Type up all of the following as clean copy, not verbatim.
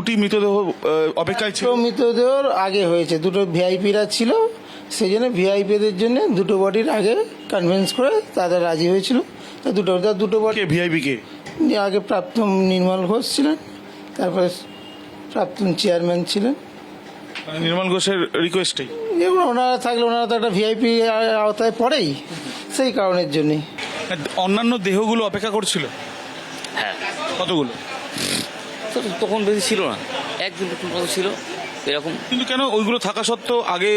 দুটি মৃতদেহ অপেক্ষায় ছিল। মৃতদেহর আগে হয়েছে, দুটো ভিআইপিরা ছিল, সেই জন্য ভিআইপিদের জন্য দুটো বডির আগে কনভিন্স করে তাদের রাজি হয়েছিল। তো দুটো বডি ভিআইপি কে? আগে প্রাক্তন নির্মল ঘোষ ছিলেন, তারপরে প্রাক্তন চেয়ারম্যান ছিলেন। নির্মল ঘোষের রিকোয়েস্টেই এবং ওনারা থাকলে ওনারা তো একটা ভিআইপি আওতায় পড়েই, সেই কারণের জন্যই। অন্যান্য দেহগুলো অপেক্ষা করছিল। হ্যাঁ, কতগুলো? তখন বেশি ছিল না, একজন মতো ছিল এরকম। কিন্তু কেন ওইগুলো থাকা সত্ত্বেও আগে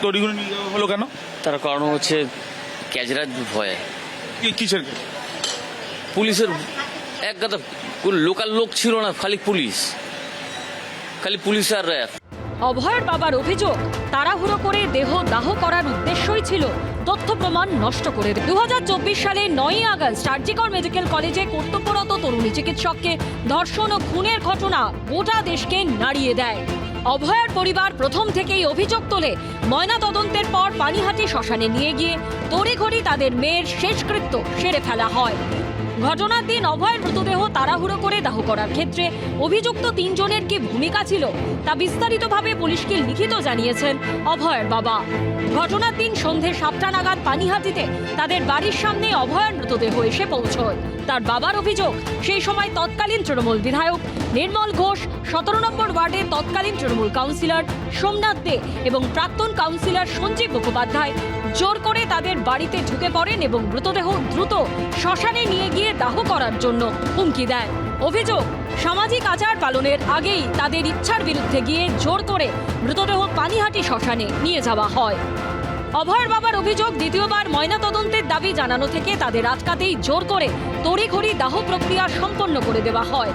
তড়িগুলো নিয়ে যাওয়া হলো কেন? তার কারণ হচ্ছে ক্যাজরার ভয়ে, কিসের? পুলিশের এক গাদা লোকাল লোক ছিল না, খালি পুলিশ আর র্যাব। অভয়ের বাবার অভিযোগ, তাড়াহুড়ো করে দেহ দাহ করার উদ্দেশ্যই ছিল তথ্য প্রমাণ নষ্ট করে। 2024 সালে 9ই আগস্ট আরজিকর মেডিকেল কলেজে কর্তব্যরত তরুণী চিকিৎসককে ধর্ষণ ও খুনের ঘটনা গোটা দেশকে নাড়িয়ে দেয়। অভয়ের পরিবার প্রথম থেকেই অভিযোগ তোলে, ময়নাতদন্তের পর পানিহাটি শ্মশানে নিয়ে গিয়ে তড়িঘড়ি তাদের মেয়ের শেষকৃত্য সেরে ফেলা হয়। ঘটনার দিন অভয়ের মৃতদেহ তাড়াহুড়ো করে দাহ করার ক্ষেত্রে অভিযুক্ত 3 জনের কি ভূমিকা ছিল তা বিস্তারিতভাবে পুলিশকে লিখিত জানিয়েছেন অভয়ের বাবা। ঘটনার দিন সন্ধে 7টা নাগাদ পানিহাটিতে তাদের বাড়ির সামনে অভয়ের মৃতদেহ এসে পৌঁছয়। তার বাবার অভিযোগ, সেই সময় তৎকালীন তৃণমূল বিধায়ক নির্মল ঘোষ, 17 নম্বর ওয়ার্ডের তৎকালীন তৃণমূল কাউন্সিলর সোমনাথ দে এবং প্রাক্তন কাউন্সিলর সঞ্জীব মুখোপাধ্যায় জোর করে তাদের বাড়িতে ঢুকে পড়েন এবং মৃতদেহ দ্রুত শ্মশানে নিয়ে গিয়ে দাহ করার জন্য হুমকি দেয়। অভিযোগ, সামাজিক আচার পালনের আগেই তাদের ইচ্ছার বিরুদ্ধে গিয়ে জোর করে মৃতদেহ পানিহাটি শ্মশানে নিয়ে যাওয়া হয়। অভয়ের বাবার অভিযোগ, দ্বিতীয়বার ময়নাতদন্তের দাবি জানানো থেকে তাদের আটকাতেই জোর করে তড়িঘড়ি দাহ প্রক্রিয়া সম্পন্ন করে দেওয়া হয়।